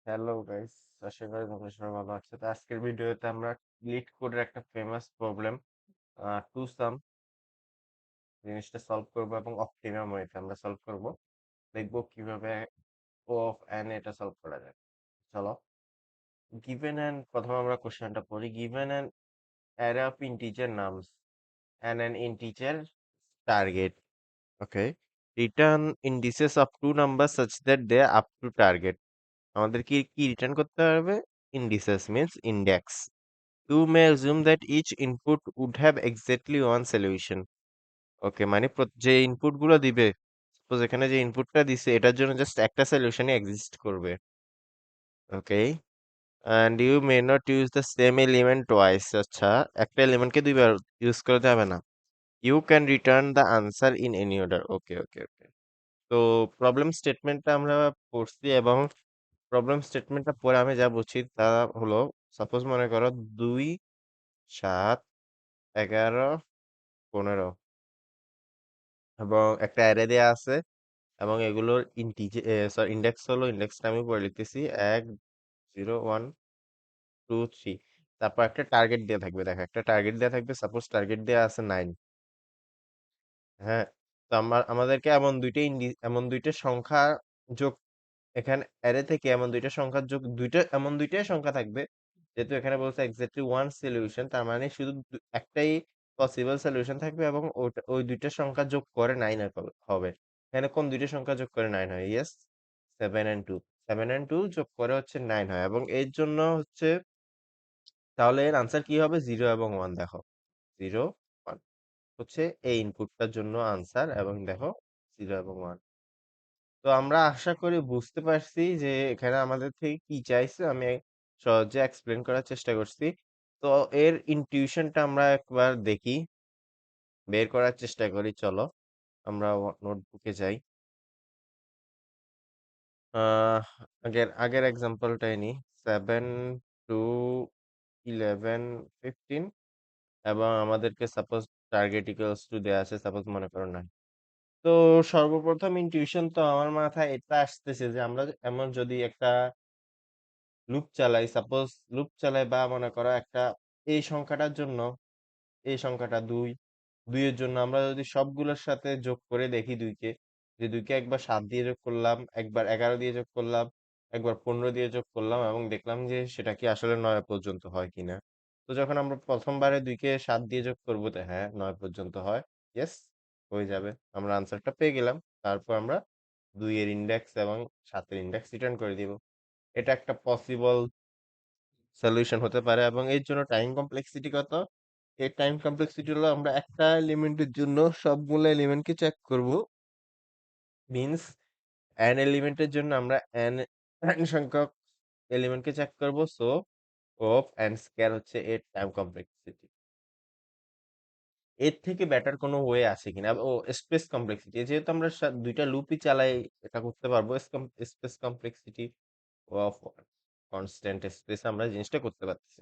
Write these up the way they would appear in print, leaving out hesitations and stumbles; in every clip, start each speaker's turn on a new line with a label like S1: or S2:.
S1: Hello guys, আশা করি তোমরা সবাই ভালো আছো। তো আজকের ভিডিওতে আমরা লিড কোডের একটা ফেমাস প্রবলেম টু সাম জিনিসটা সলভ করব এবং অপটিমাম ওয়েতে আমরা সলভ করব। দেখবো কিভাবে ও অফ এন এটা সলভ করা যায়। চলো, গিভেন অ্যান প্রথমে আমরা কোশ্চেনটা পড়ি। Given an array of integer nums and an integer target. Okay. Return indices of two numbers such that they are up to target. আমাদের কি কি রিটার্ন করতে হবে? Indices means index. You may assume that each input would have exactly one solution. ওকে, মানে যে input গুলো দিবে, suppose এখানে যে ইনপুটটা দিছে এটার জন্য জাস্ট একটা সলিউশনই এক্সিস্ট করবে। Okay, and you may not use the same element twice. আচ্ছা, একটা এলিমেন্টকে দুইবার ইউজ করতে হবে না। You can return the answer in any order. Okay okay okay. তো প্রবলেম স্টেটমেন্টটা আমরা পড়ছি এবং প্রবলেম স্টেটমেন্টটা পরে আমি যা বুঝছি তা হলো, সাপোজ মনে করো 2, 7, 11, 15 এবং একটা অ্যারে দেয়া আছে এবং এগুলোর ইন্ডেক্স হলো, ইন্ডেক্সটা আমি পরে লিখতেছি 1, 0, 1, 2, 3। তারপর একটা টার্গেট দেয়া থাকবে। দেখো, একটা টার্গেট দেয়া থাকবে, সাপোজ টার্গেট দেয়া আছে 9। হ্যাঁ, তো আমাদেরকে এমন দুইটা সংখ্যা যোগ, এখানে অ্যারে থেকে এমন দুইটা সংখ্যা যোগ, এমন দুইটাই সংখ্যা থাকবে। যেহেতু এখানে বলছে এক্স্যাক্টলি ওয়ান সলিউশন, তার মানে শুধু একটাই পসিবল সলিউশন থাকবে এবং ওই দুইটা সংখ্যা যোগ করে 9 হবে। এখানে কোন দুইটা সংখ্যা যোগ করে 9 হয়? Yes, 7 and 2। 7 and 2 যোগ করে হচ্ছে 9 হয় এবং এর জন্য হচ্ছে, তাহলে এর আনসার কি হবে? 0 এবং 1। দেখো, 0, 1 হচ্ছে এই ইনপুটটার জন্য আনসার এবং দেখো 0 এবং 1। তো আমরা আশা করি বুঝতে পারছি যে এখানে আমাদের থেকে কি চাইছে। আমি সহজে এক্সপ্লেন করার চেষ্টা করছি। তো এর ইনটিউশনটা আমরা একবার দেখি, বের করার চেষ্টা করি। চলো, আমরা নোটবুকে যাই। আহ আগের আগের এক্সাম্পলটাই নি। 7, 2, 11, 15 এবং আমাদেরকে সাপোজ টার্গেট ইকুয়ালস টু দেয়া আছে, সাপোজ মনে করো না। তো সর্বপ্রথম ইনটিউশন তো আমার মাথায় এটা আসতেছে যে আমরা এমন যদি একটা লুপ চালাই, সাপোজ লুপ চালাই বা মনে করো একটা এই সংখ্যাটার জন্য, এই সংখ্যাটা 2 এর জন্য আমরা যদি সবগুলোর সাথে যোগ করে দেখি দুইকে, যে দুইকে একবার 7 দিয়ে যোগ করলাম, একবার 11 দিয়ে যোগ করলাম, একবার 15 দিয়ে যোগ করলাম এবং দেখলাম যে সেটা কি আসলে 9 পর্যন্ত হয় কিনা। তো যখন আমরা প্রথমবারে দুইকে 7 দিয়ে যোগ করবো, তো হ্যাঁ, 9 পর্যন্ত হয়। ইয়েস, হয়ে যাবে, আমরা আনসারটা পেয়ে গেলাম। তারপর আমরা 2 এর ইন্ডেক্স এবং 7 এর ইন্ডেক্স রিটার্ন করে দিব। এটা একটা পসিবল সলিউশন হতে পারে এবং এর জন্য টাইম কমপ্লেক্সিটি কত? এই টাইম কমপ্লেক্সিটি হলো, আমরা একটা এলিমেন্টের জন্য সবগুলো এলিমেন্টকে চেক করব। মিন্স n এলিমেন্টের জন্য আমরা n সংখ্যক এলিমেন্টকে চেক করব। সো অফ n স্কয়ার হচ্ছে এর টাইম কমপ্লেক্সিটি। এর থেকে বেটার কোনো ওয়ে আছে কিনা? ও, স্পেস কমপ্লেক্সিটি, যেহেতু আমরা দুইটা লুপই চালাই, এটা করতে পারবো। Space complexity of constant space আমরা জিনিসটা করতে পারতেছি।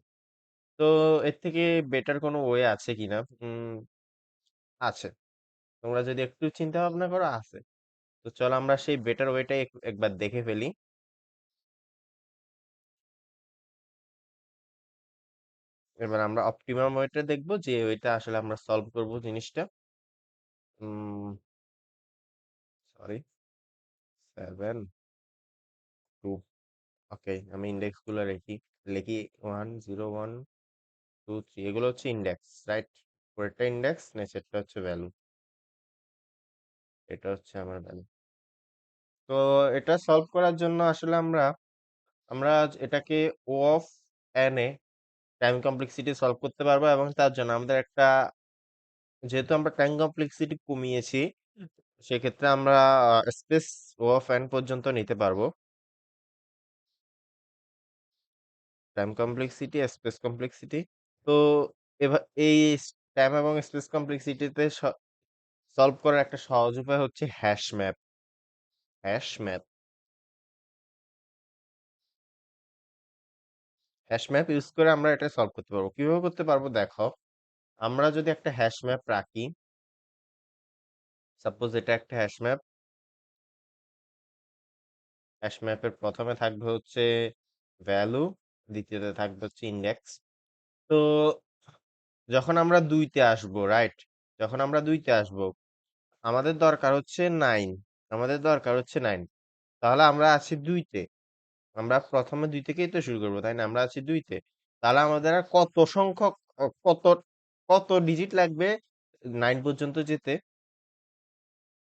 S1: তো এর থেকে বেটার কোনো ওয়ে আছে কিনা? আছে। তোমরা যদি একটু চিন্তা ভাবনা করো, আছে। তো চলো আমরা সেই বেটার ওয়েটাই একবার দেখে ফেলি। এবার আমরা অপটিমাম ওয়েটা দেখবো, যে ওইটা আসলে আমরা সলভ করব জিনিসটা। সরি, 7, 2। ওকে, আমি ইন্ডেক্স গুলো লিখি 1, 0, 1, 2, 3। এগুলো হচ্ছে ইন্ডেক্স, রাইট? পরেরটা ইন্ডেক্স, নিচেরটা হচ্ছে ভ্যালু। এটা হচ্ছে আমার ভ্যালু। তো এটা সলভ করার জন্য আসলে আমরা আমরা এটাকে ও অফ এন এ টাইম কমপ্লেক্সিটি সলভ করতে পারবো এবং তার জন্য আমাদের একটা, যেহেতু আমরা টাইম কমপ্লেক্সিটি কমিয়েছি, সেক্ষেত্রে আমরা স্পেস ও অফ এন পর্যন্ত নিতে পারবো। Time complexity, space complexity. তো এবার এই টাইম এবং স্পেস কমপ্লেক্সিটিতে সলভ করার একটা সহজ উপায় হচ্ছে hash map. Hash map hash map use করে আমরা এটা সলভ করতে পারবো। কিভাবে করতে পারবো? দেখো, আমরা যদি একটা হ্যাশ ম্যাপ রাখি, সাপোজ এটা একটা হ্যাশ ম্যাপ, হ্যাশ ম্যাপের প্রথমে থাকবে হচ্ছে ভ্যালু, দ্বিতীয়তে থাকবে হচ্ছে ইন্ডেক্স। তো যখন আমরা ২ তে আসবো, রাইট? যখন আমরা ২ তে আসবো, আমাদের দরকার হচ্ছে 9, আমাদের দরকার হচ্ছে 9। তাহলে আমরা আছি ২ তে। আমরা প্রথমে ২ থেকেই তো শুরু করব, তাই না? আমরা আছি ২ তে। তাহলে আমাদের আর কত সংখ্যক কত ডিজিট লাগবে 9 পর্যন্ত যেতে?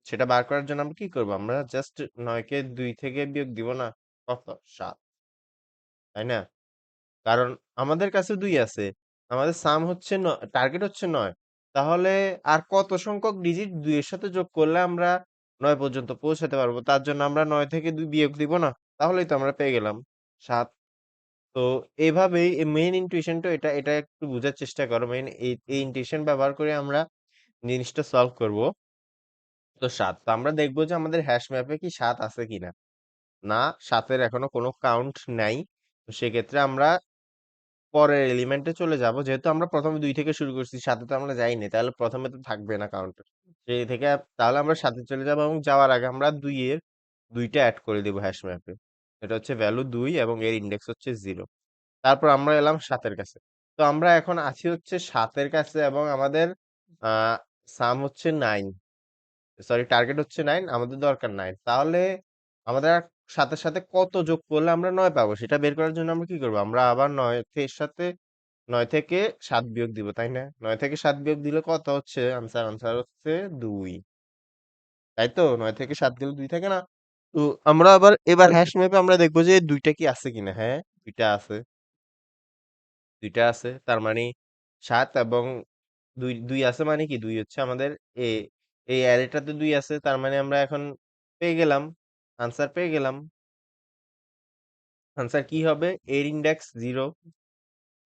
S1: সেটা বার করার জন্য আমরা কি করব? আমরা জাস্ট ৯ কে ২ থেকে বিয়োগ দিব না? কত? ৭, তাই না? কারণ আমাদের কাছে ২ আছে। আমাদের সাম হচ্ছে টার্গেট হচ্ছে ৯। তাহলে আর কত সংখ্যক ডিজিট ২ এর সাথে যোগ করলে আমরা ৯ পর্যন্ত পৌঁছাতে পারবো? তার জন্য আমরা ৯ থেকে ২ বিয়োগ দিব না? তাহলেই তো আমরা পেয়ে গেলাম ৭। তো এভাবেই মেইন ইনটুইশন টা এটা একটু বুঝার চেষ্টা করো। এই ইনটুইশন ব্যবহার করে আমরা জিনিসটা সলভ করব। তো ৭। তো আমরা দেখব যে আমাদের হ্যাশ ম্যাপে কি ৭ আছে কিনা? না, ৭ এর এখনো কোনো কাউন্ট নাই। তো সেক্ষেত্রে আমরা পরের এলিমেন্টে চলে যাব। যেহেতু আমরা ১ম এ ২ থেকে শুরু করছি, ৭ এ তো আমরা যাইনি। তাহলে ১ম এ তো থাকবে না কাউন্ট। সেই থেকে তাহলে আমরা ৭ এ চলে যাব এবং যাওয়ার আগে আমরা ২ এর ২ টা এড করে দিব হ্যাশ ম্যাপে। এটা হচ্ছে ভ্যালু ২ এবং এর ইনডেক্স হচ্ছে 0। তারপর আমরা এলাম ৭ এর কাছে। তো আমরা এখন আছি হচ্ছে ৭ এর কাছে এবং আমাদের আ সাম হচ্ছে ৯। সরি, টার্গেট হচ্ছে ৯, আমাদের দরকার ৯। তাহলে আমাদের আর ৭ এর সাথে কত যোগ করলে আমরা ৯ পাবো? সেটা বের করার জন্য আমরা কি করব? আমরা আবার ৯ এর সাথে ৯ থেকে ৭ বিয়োগ দিব, তাই না? ৯ থেকে ৭ বিয়োগ দিলে কত হচ্ছে আনসার? আনসার হচ্ছে ২। তাই তো? ৯ থেকে ৭ দিলে ২ থাকে না? তো আমরা আবার এবার হ্যাশ ম্যাপে আমরা দেখব যে ২ টা কি আছে কিনা। হ্যাঁ, ২ টা আছে। ২ টা আছে। তার মানে ৭ এবং ২ আছে মানে কি? ২ হচ্ছে আমাদের এ এই অ্যারেটাতে ২ আছে। তার মানে আমরা এখন পেয়ে গেলাম। আনসার পেয়ে গেলাম। আনসার কি হবে? এর ইনডেক্স 0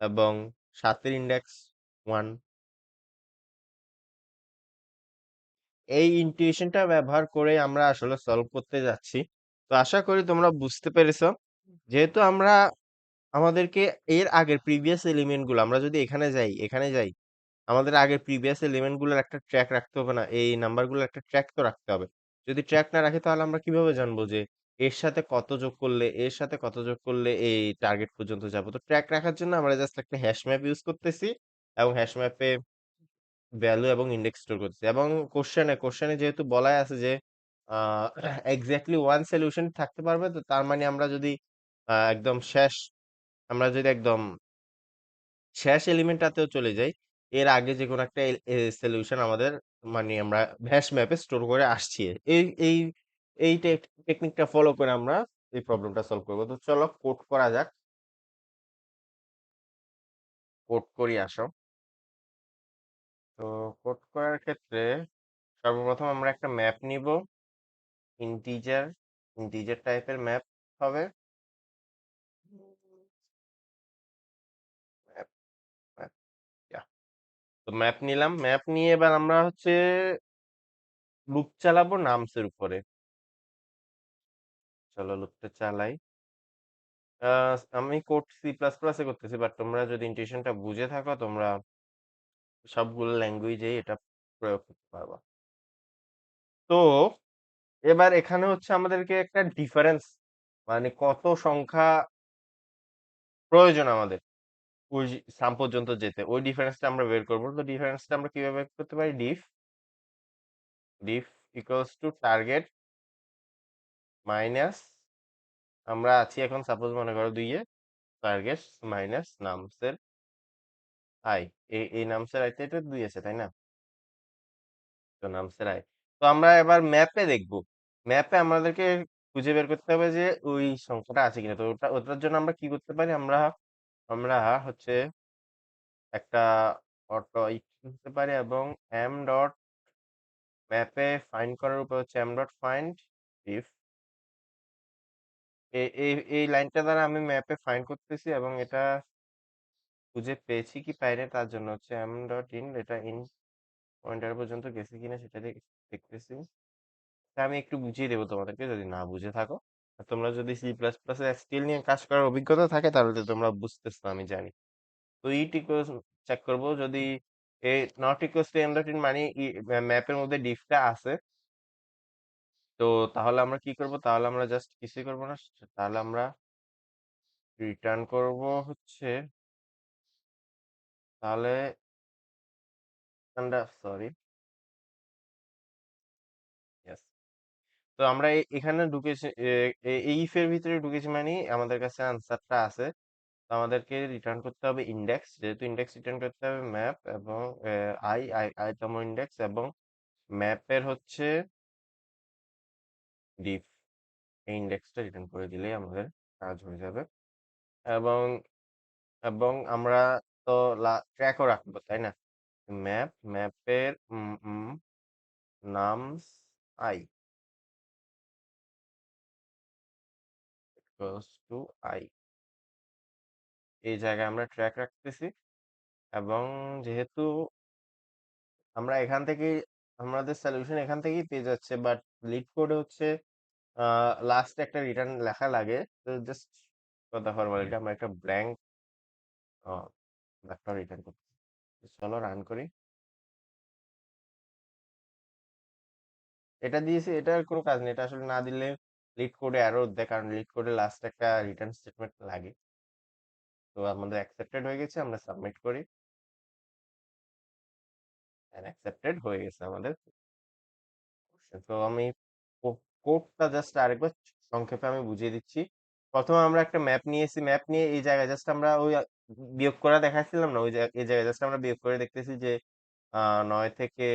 S1: এবং ৭ এর ইনডেক্স 1। এই ইনটিউশনটা ব্যবহার করে আমরা আসলে সলভ করতে যাচ্ছি। তো আশা করি তোমরা বুঝতে পেরেছো। যেহেতু আমরা আমাদেরকে এর আগের প্রিভিয়াস এলিমেন্ট গুলো আমরা যদি এখানে যাই, আমাদের আগের প্রিভিয়াস এলিমেন্ট গুলোর একটা ট্র্যাক রাখতে হবে না? এই নাম্বার গুলোর একটা ট্র্যাক তো রাখতে হবে। যদি ট্র্যাক না রাখি তাহলে আমরা কিভাবে জানবো যে এর সাথে কত যোগ করলে, এর সাথে কত যোগ করলে এই টার্গেট পর্যন্ত যাবো? তো ট্র্যাক রাখার জন্য আমরা জাস্ট একটা হ্যাশ ম্যাপ ইউজ করতেছি এবং হ্যাশ ম্যাপে ভ্যালু এবং ইন্ডেক্স স্টোর করতেছি এবং কোশ্চেনে যেহেতু বলাই আছে যে এক্স্যাক্টলি ওয়ান সলিউশন থাকতে পারবে, তো তার মানে আমরা যদি একদম আমরা যদি একদম শেষ এলিমেন্টটাতেও চলে যাই, এর আগে যে কোনো একটা সলিউশন আমাদের মানে আমরা হ্যাশ ম্যাপে স্টোর করে আসছি। এই এই এই টেকনিকটা ফলো করে আমরা এই প্রবলেমটা সলভ করবো। তো চলো কোড করা যাক। কোড করি আসো। তো কোড করার ক্ষেত্রে সর্বপ্রথম আমরা একটা ম্যাপ নিব। ইন্টিজার ইন্টিজার টাইপের ম্যাপ হবে। ম্যাপ ম্যাপ তো ম্যাপ নিলাম। ম্যাপ নিয়ে এবার আমরা হচ্ছে লুপ চালাবো নামসের উপরে। চলো লুপটা চালাই। আমি কোড সি প্লাস প্লাসে করতেছি, বাট তোমরা যদি ইন্টেনশনটা বুঝে থাকো তোমরা সবগুলো ল্যাঙ্গুয়েজে এটা প্রয়োগ করতে পারবা। তো এবার এখানে হচ্ছে আমাদেরকে একটা ডিফারেন্স মানে কত সংখ্যা প্রয়োজন আমাদের ওই সাম পর্যন্ত যেতে, ওই ডিফারেন্সটা আমরা বের করবো। তো ডিফারেন্সটা আমরা কিভাবে বের করতে পারি? ডিফ ইকুয়ালস টু টার্গেট মাইনাস, আমরা আছি এখন সাপোজ মনে করো ২ এ, টার্গেট মাইনাস নামসের আই। এই নামসের আইতে এটা ২ আছে, তাই না? তো নামসের আই। তো আমরা এবার ম্যাপে দেখব। ম্যাপে আমাদেরকে খুঁজে বের করতে হবে যে ওই সংখ্যাটা আছে কিনা। তো ওটার জন্য আমরা কি করতে পারি? আমরা আমরা হচ্ছে একটা অটো লিখতে পারি এবং এম ডট ম্যাপে ফাইন্ড করার উপায় হচ্ছে এম ডট ফাইন্ড ইফ। এই লাইনটা দ্বারা আমি ম্যাপে ফাইন্ড করতেছি এবং এটা খুঁজে পেয়েছি কি পাইনি তার জন্য হচ্ছে এম ডট ইন, এটা ইন পয়েন্টার পর্যন্ত গেছে কিনা সেটা দেখতেছি। তা আমি একটু বুঝিয়ে দেবো তোমাদেরকে যদি না বুঝে থাকো। আর তোমরা যদি সি প্লাস প্লাস এসকিউএল নিয়ে কাজ করার অভিজ্ঞতা থাকে তাহলে তো তোমরা বুঝতেছো, আমি জানি। তো ইট ইকুয়ালস চেক করবো যদি A not equals to M dot in মানে ম্যাপের মধ্যে ডিফটা আছে। তো তাহলে আমরা কি করব? তাহলে আমরা জাস্ট কিছুই করব না। তাহলে আমরা রিটার্ন করব হচ্ছে তাহলে সরি, ইয়েস। তো আমরা এখানে ঢুকেছি, এই ইফ এর ভিতরে ঢুকেছি মানে আমাদের কাছে আনসারটা আছে। তো আমাদেরকে রিটার্ন করতে হবে ইন্ডেক্স, যেহেতু ইন্ডেক্স রিটার্ন করতে হবে ম্যাপ এবং আইতম ইন্ডেক্স এবং ম্যাপের হচ্ছে ডিফ, এই ইন্ডেক্সটা রিটার্ন করে দিলেই আমাদের কাজ হয়ে যাবে। এবং এবং আমরা তো ট্র্যাকও রাখবো, তাই না? ম্যাপের nums I equals to I, এই জায়গায় আমরা ট্র্যাক রাখতেছি। এবং যেহেতু আমরা এখান থেকেই আমাদের সলিউশন এখান থেকেই পেয়ে যাচ্ছে, বাট লিড কোডে হচ্ছে লাস্ট একটা রিটার্ন লেখা লাগে। তো জাস্ট কথা ফরমালিটি আমরা একটা ব্ল্যাঙ্ক একটা রিটার্ন করতে, চলো রান করি। এটা দিয়েছি, এটার কোনো কাজ নেই, এটা আসলে না দিলে লিড কোডে এরর দেয়, কারণ লিড কোডে লাস্ট একটা রিটার্ন স্টেটমেন্ট লাগে। তো আমাদের অ্যাকসেপ্টেড হয়ে গেছে, আমরা সাবমিট করি। অ্যাকসেপ্টেড হয়ে গেছে আমাদের। তো আমি কোডটা জাস্ট আরেকবার সংক্ষেপে আমি বুঝিয়ে দিচ্ছি। প্রথমে আমরা একটা ম্যাপ নিয়েছি, ম্যাপ নিয়ে এই জায়গায় জাস্ট আমরা ওই বিয়োগ করা দেখাচ্ছিলাম না, ওই জায়গায় এই জায়গায় জাস্ট আমরা বিয়োগ করে দেখতেছি যে ৯ থেকে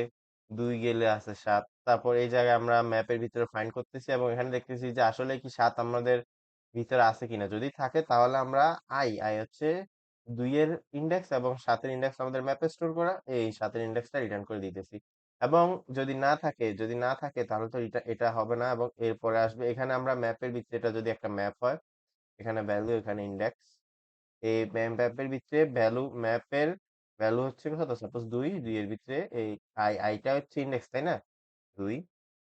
S1: ২ গেলে আছে ৭। তারপর এই জায়গায় আমরা ম্যাপের ভিতরে ফাইন্ড করতেছি এবং এখানে দেখতেছি যে আসলে কি ৭ আমাদের ভিতরে আছে কিনা। যদি থাকে তাহলে আমরা আই হচ্ছে ২ এর ইন্ডেক্স এবং ৭ এর ইন্ডেক্স আমাদের ম্যাপে স্টোর করা, এই ৭ এর ইন্ডেক্সটা রিটার্ন করে দিতেছি। এবং যদি না থাকে তাহলে তো এটা হবে না, এবং এরপরে আসবে এখানে আমরা ম্যাপের ভিতরে, এটা যদি একটা ম্যাপ হয়, এখানে ভ্যালু এখানে ইন্ডেক্স, এই ম্যাপের ভিতরে ম্যাপের ভ্যালু হচ্ছে কত, সাপোজ ২, ২ এর ভিতরে এই আইটা হচ্ছে ইন্ডেক্স, তাই না? ২,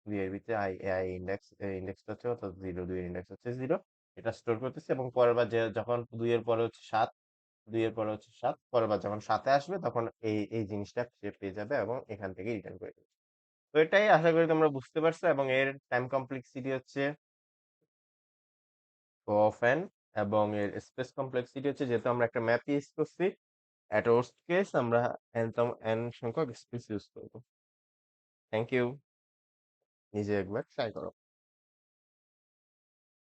S1: ২ এর ভিতরে আই ইন্ডেক্স, ইন্ডেক্সটা হচ্ছে কত, ০, ২ এর ইন্ডেক্স হচ্ছে ০, এটা স্টোর করতেছি। এবং পরের বার যখন ২ এর পরে হচ্ছে ৭, ২ এর পরে হচ্ছে ৭, পরের বার যখন ৭ এ আসবে তখন এই জিনিসটা সে পেয়ে যাবে এবং এখান থেকে রিটার্ন করে দেবে। তো এটাই আশা করি তোমরা বুঝতে পারছো, এবং এর টাইম কমপ্লেক্সিটি হচ্ছে অফ এন, এবং এর স্পেস কমপ্লেক্সিটি হচ্ছে, যেহেতু আমরা একটা ম্যাপ ইউজ করছি, এট ওয়ার্স্ট কেস আমরা এন সংখ্যক স্পেস ইউজ করবো। Thank you. নিজে একবার ট্রাই করো।